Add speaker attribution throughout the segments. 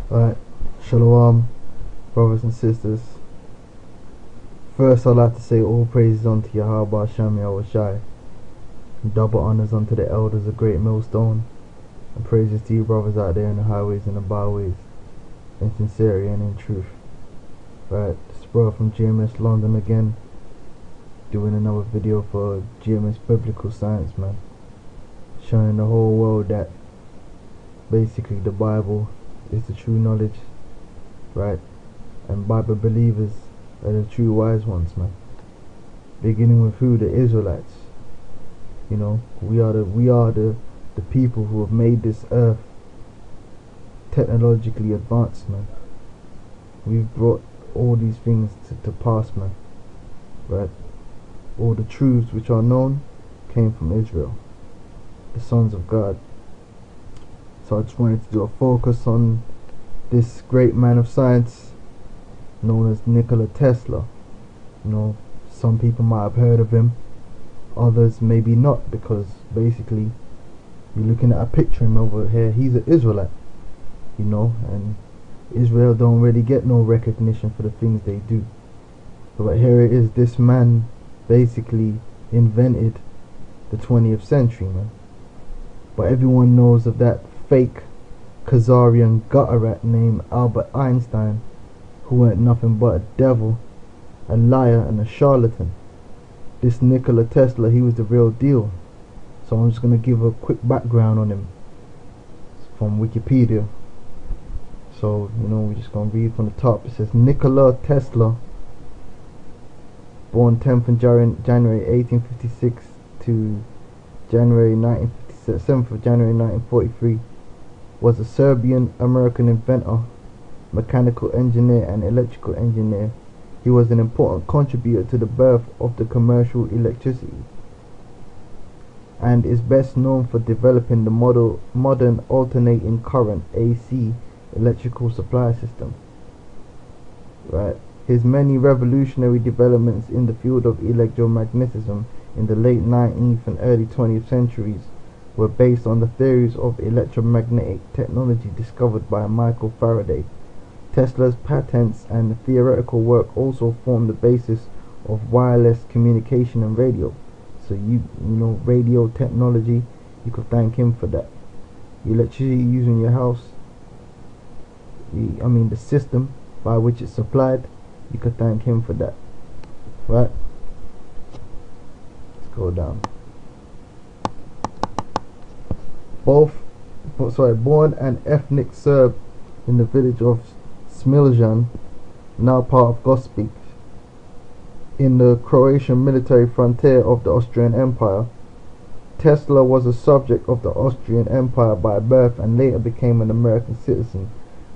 Speaker 1: Alright, Shalom, brothers and sisters. First, I'd like to say all praises unto Yahweh Hashem Yahushai, and double honors unto the elders of Great Millstone, and praises to you brothers out there in the highways and the byways, in sincerity and in truth. Right, this brother from GMS London again, doing another video for GMS Biblical Science, man. Showing the whole world that basically the Bible is the true knowledge, right? And Bible believers are the true wise ones, man. Beginning with who? The Israelites. You know, we are the people who have made this earth technologically advanced, man. We've brought all these things to pass, man. Right? All the truths which are known came from Israel, the sons of God. So I just wanted to do a focus on this great man of science known as Nikola Tesla. You know, some people might have heard of him, others maybe not, because basically you're looking at a picture of him over here. He's an Israelite, you know, and Israel don't really get no recognition for the things they do. But here it is, this man basically invented the 20th century, man. But everyone knows of that fake Khazarian gutter rat named Albert Einstein, who weren't nothing but a devil, a liar and a charlatan. This Nikola Tesla, he was the real deal. So I'm just going to give a quick background on him from Wikipedia. So, you know, we're just going to read from the top. It says Nikola Tesla, born 10th of January 1856 to January 7th of January 1943, was a Serbian-American inventor, mechanical engineer and electrical engineer. He was an important contributor to the birth of the commercial electricity, and is best known for developing the modern alternating current AC electrical supply system. Right. His many revolutionary developments in the field of electromagnetism in the late 19th and early 20th centuries were based on the theories of electromagnetic technology discovered by Michael Faraday. Tesla's patents and theoretical work also formed the basis of wireless communication and radio. So you know, radio technology, you could thank him for that. Electricity used in your house, the system by which it's supplied, you could thank him for that. Right? Let's go down. Born an ethnic Serb in the village of Smiljan, now part of Gospić, in the Croatian military frontier of the Austrian Empire. Tesla was a subject of the Austrian Empire by birth and later became an American citizen.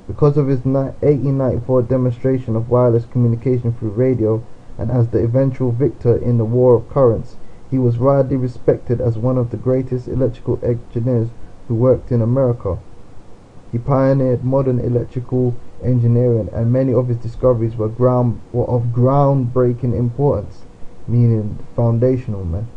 Speaker 1: Because of his 1894 demonstration of wireless communication through radio, and as the eventual victor in the War of Currents, he was widely respected as one of the greatest electrical engineers who worked in America. He pioneered modern electrical engineering, and many of his discoveries were of groundbreaking importance, meaning foundational, man.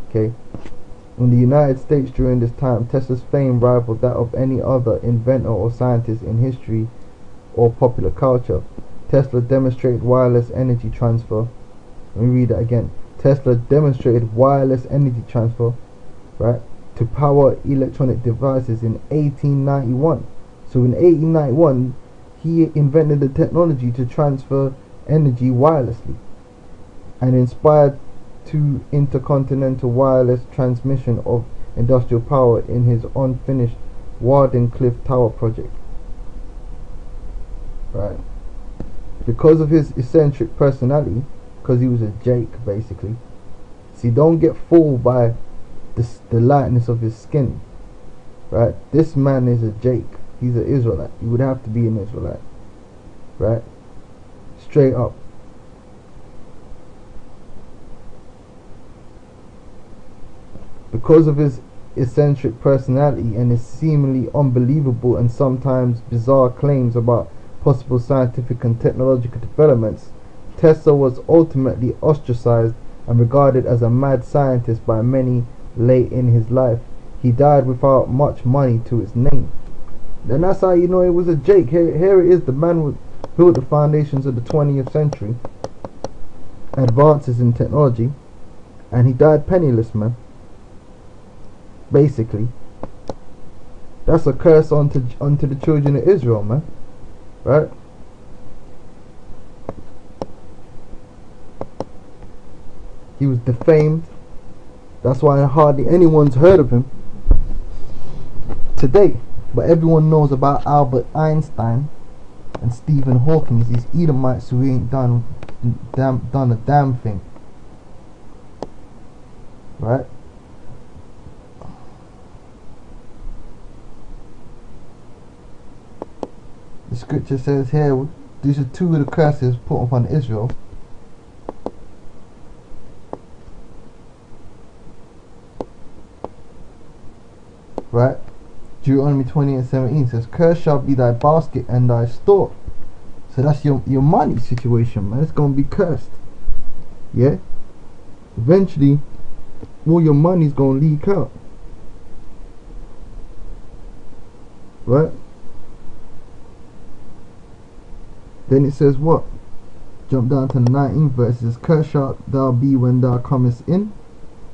Speaker 1: Okay. In the United States during this time, Tesla's fame rivaled that of any other inventor or scientist in history or popular culture. Tesla demonstrated wireless energy transfer. Let me read that again. Tesla demonstrated wireless energy transfer, right, to power electronic devices in 1891. So in 1891, he invented the technology to transfer energy wirelessly, and inspired to intercontinental wireless transmission of industrial power in his unfinished Wardenclyffe Tower project. Right. Because of his eccentric personality, because he was a Jake basically. See, don't get fooled by the lightness of his skin. Right. This man is a Jake. He's an Israelite. You would have to be an Israelite. Right. Straight up. Because of his eccentric personality and his seemingly unbelievable and sometimes bizarre claims about possible scientific and technological developments, Tesla was ultimately ostracized and regarded as a mad scientist by many late in his life. He died without much money to his name. Then that's how you know it was a Jake. Here it is, the man who built the foundations of the 20th century, advances in technology, and he died penniless, man. Basically, that's a curse onto the children of Israel, man. Right? He was defamed. That's why hardly anyone's heard of him today. But everyone knows about Albert Einstein and Stephen Hawking, these Edomites who ain't done a damn thing. Right? The scripture says here, these are two of the curses put upon Israel. Right? Deuteronomy 20:17 says, "Cursed shall be thy basket and thy store." So that's your money situation, man. It's gonna be cursed. Yeah? Eventually, all your money's gonna leak out. Right? Then it says what? Jump down to the 19th verse. It says, "Cursed shalt thou be when thou comest in,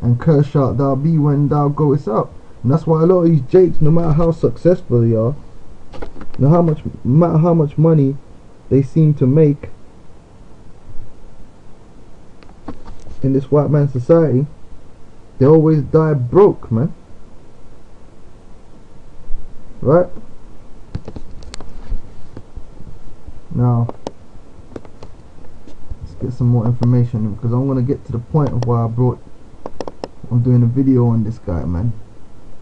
Speaker 1: and cursed shalt thou be when thou goest out." And that's why a lot of these jakes, no matter how successful they are, no matter how much money they seem to make in this white man society, they always die broke, man. Right? Now, let's get some more information, because I'm gonna get to the point of why I'm doing a video on this guy, man.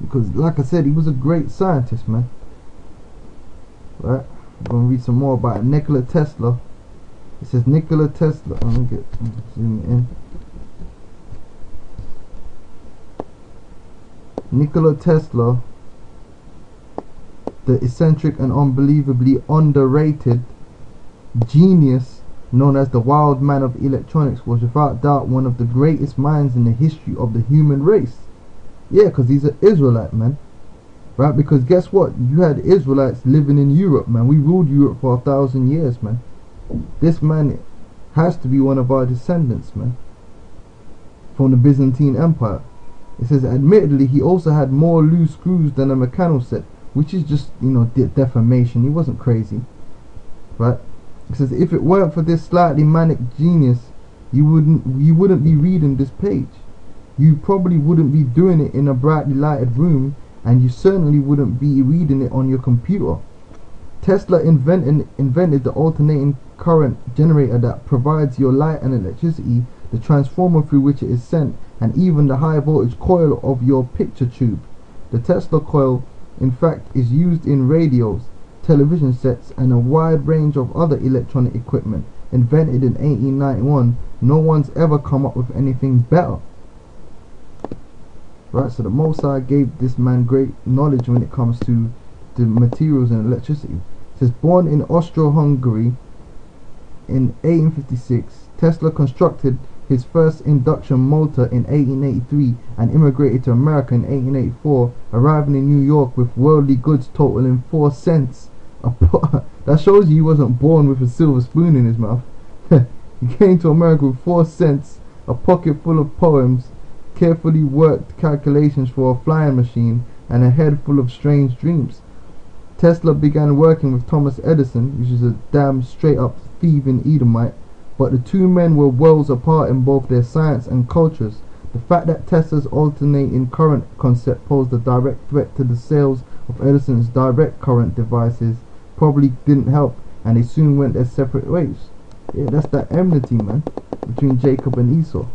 Speaker 1: Because, like I said, he was a great scientist, man. Right? I'm going to read some more about Nikola Tesla. It says Nikola Tesla. Let me zoom in. Nikola Tesla, the eccentric and unbelievably underrated genius known as the wild man of electronics, was without doubt one of the greatest minds in the history of the human race. Yeah, because he's an Israelite, man. Right? Because guess what? You had Israelites living in Europe, man. We ruled Europe for 1,000 years, man. This man has to be one of our descendants, man. From the Byzantine Empire. It says, admittedly, he also had more loose screws than a mechanical set, which is just, you know, defamation. He wasn't crazy. Right? It says, if it weren't for this slightly manic genius, you wouldn't be reading this page. You probably wouldn't be doing it in a brightly lighted room, and you certainly wouldn't be reading it on your computer. Tesla invented the alternating current generator that provides your light and electricity, the transformer through which it is sent, and even the high voltage coil of your picture tube. The Tesla coil, in fact, is used in radios, television sets, and a wide range of other electronic equipment. Invented in 1891, no one's ever come up with anything better. Right, so the Most High gave this man great knowledge when it comes to the materials and electricity. It says, born in Austro-Hungary in 1856, Tesla constructed his first induction motor in 1883 and immigrated to America in 1884, arriving in New York with worldly goods totaling 4 cents. That shows you he wasn't born with a silver spoon in his mouth. He came to America with 4 cents, a pocket full of poems, carefully worked calculations for a flying machine, and a head full of strange dreams. Tesla began working with Thomas Edison, which is a damn straight up thieving Edomite, but the two men were worlds apart in both their science and cultures. The fact that Tesla's alternating current concept posed a direct threat to the sales of Edison's direct current devices probably didn't help, and they soon went their separate ways. Yeah, that's that enmity, man, between Jacob and Esau.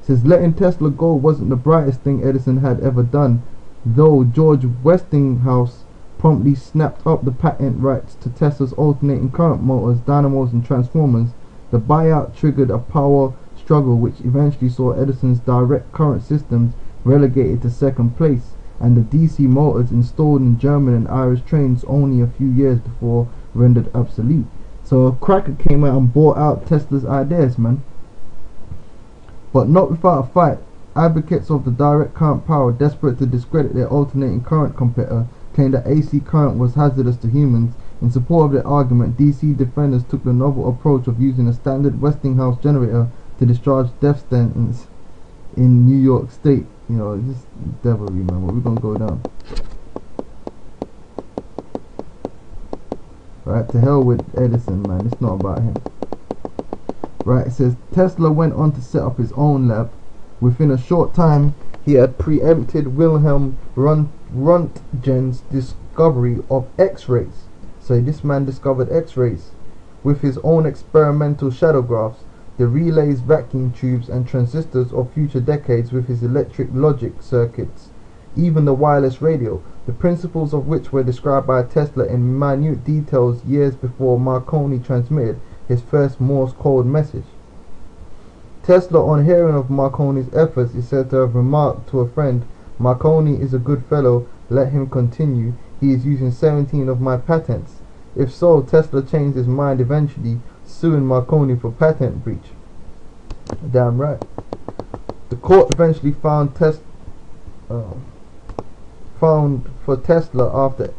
Speaker 1: Says letting Tesla go wasn't the brightest thing Edison had ever done, though George Westinghouse promptly snapped up the patent rights to Tesla's alternating current motors, dynamos and transformers. The buyout triggered a power struggle which eventually saw Edison's direct current systems relegated to second place, and the DC motors installed in German and Irish trains only a few years before rendered obsolete. So a cracker came out and bought out Tesla's ideas, man. But not without a fight. Advocates of the direct current power, desperate to discredit their alternating current competitor, claimed that AC current was hazardous to humans. In support of their argument, DC defenders took the novel approach of using a standard Westinghouse generator to discharge death sentence in New York State. You know, this devilry, man. What we're gonna go down. Right, to hell with Edison, man. It's not about him. Right, it says Tesla went on to set up his own lab. Within a short time, he had preempted Wilhelm Röntgen's discovery of X-rays. So this man discovered X-rays with his own experimental shadowgraphs, the relays, vacuum tubes, and transistors of future decades with his electric logic circuits, even the wireless radio, the principles of which were described by Tesla in minute details years before Marconi transmitted his first Morse code message. Tesla, on hearing of Marconi's efforts, is said to have remarked to a friend, "Marconi is a good fellow, let him continue, he is using 17 of my patents." If so, Tesla changed his mind eventually, suing Marconi for patent breach. Damn right. The court eventually found for Tesla after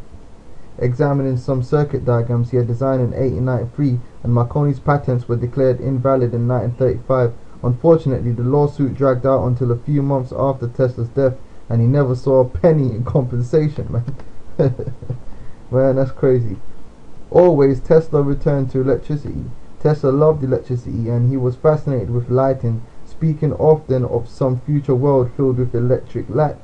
Speaker 1: examining some circuit diagrams he had designed in 1893, and Marconi's patents were declared invalid in 1935. Unfortunately, the lawsuit dragged out until a few months after Tesla's death, and he never saw a penny in compensation, man. Man, that's crazy. Always, Tesla returned to electricity. Tesla loved electricity, and he was fascinated with lighting, speaking often of some future world filled with electric light.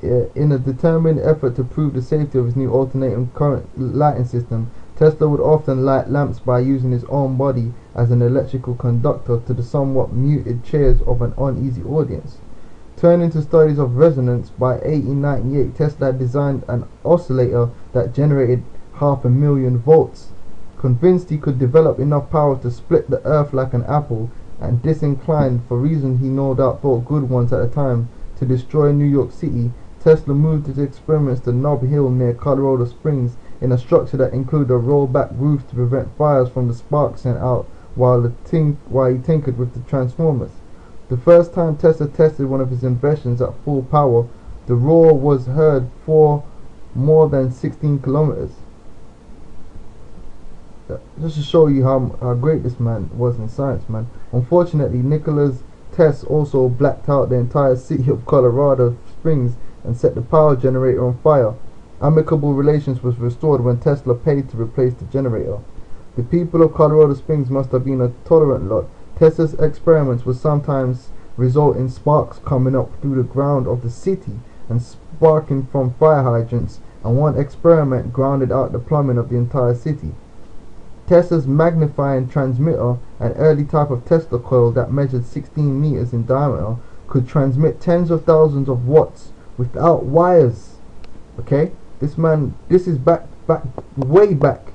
Speaker 1: In a determined effort to prove the safety of his new alternating current lighting system, Tesla would often light lamps by using his own body as an electrical conductor to the somewhat muted cheers of an uneasy audience. Turning to studies of resonance, by 1898 Tesla designed an oscillator that generated 500,000 volts. Convinced he could develop enough power to split the earth like an apple, and disinclined, for reasons he no doubt thought good ones at the time, to destroy New York City, Tesla moved his experiments to Nob Hill near Colorado Springs in a structure that included a rollback roof to prevent fires from the sparks sent out while he tinkered with the transformers. The first time Tesla tested one of his inventions at full power, the roar was heard for more than 16 kilometers. Just to show you how great this man was in science, man. Unfortunately, Nikola's tests also blacked out the entire city of Colorado Springs and set the power generator on fire. Amicable relations was restored when Tesla paid to replace the generator. The people of Colorado Springs must have been a tolerant lot. Tesla's experiments would sometimes result in sparks coming up through the ground of the city and sparking from fire hydrants, and one experiment grounded out the plumbing of the entire city. Tesla's magnifying transmitter, an early type of Tesla coil that measured 16 meters in diameter, could transmit tens of thousands of watts without wires. Okay, this is way back.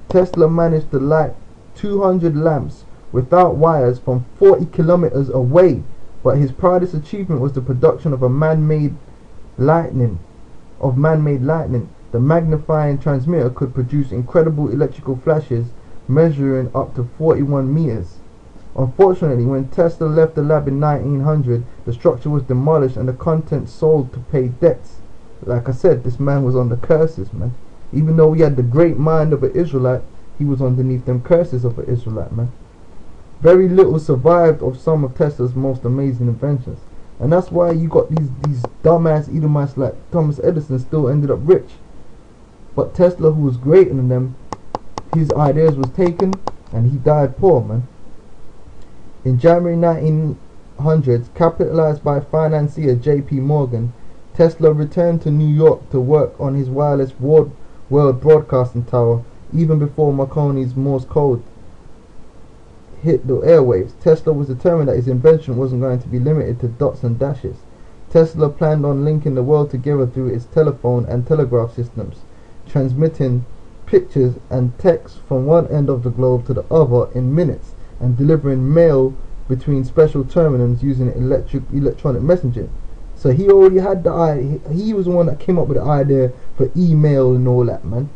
Speaker 1: Tesla managed to light 200 lamps without wires from 40 kilometers away, but his proudest achievement was the production of man-made lightning. The magnifying transmitter could produce incredible electrical flashes measuring up to 41 meters. Unfortunately, when Tesla left the lab in 1900, the structure was demolished and the contents sold to pay debts. Like I said, this man was under curses, man. Even though he had the great mind of an Israelite, he was underneath them curses of an Israelite, man. Very little survived of some of Tesla's most amazing inventions, and that's why you got these dumbass Edomites like Thomas Edison still ended up rich. But Tesla, who was greater than them, his ideas was taken and he died poor, man. In January 1900s, capitalized by financier J.P. Morgan, Tesla returned to New York to work on his wireless world broadcasting tower, even before Marconi's Morse code hit the airwaves. Tesla was determined that his invention wasn't going to be limited to dots and dashes. Tesla planned on linking the world together through its telephone and telegraph systems, transmitting pictures and text from one end of the globe to the other in minutes, and delivering mail between special terminals using electronic messaging. So he already had the idea. He was the one that came up with the idea for email and all that, man.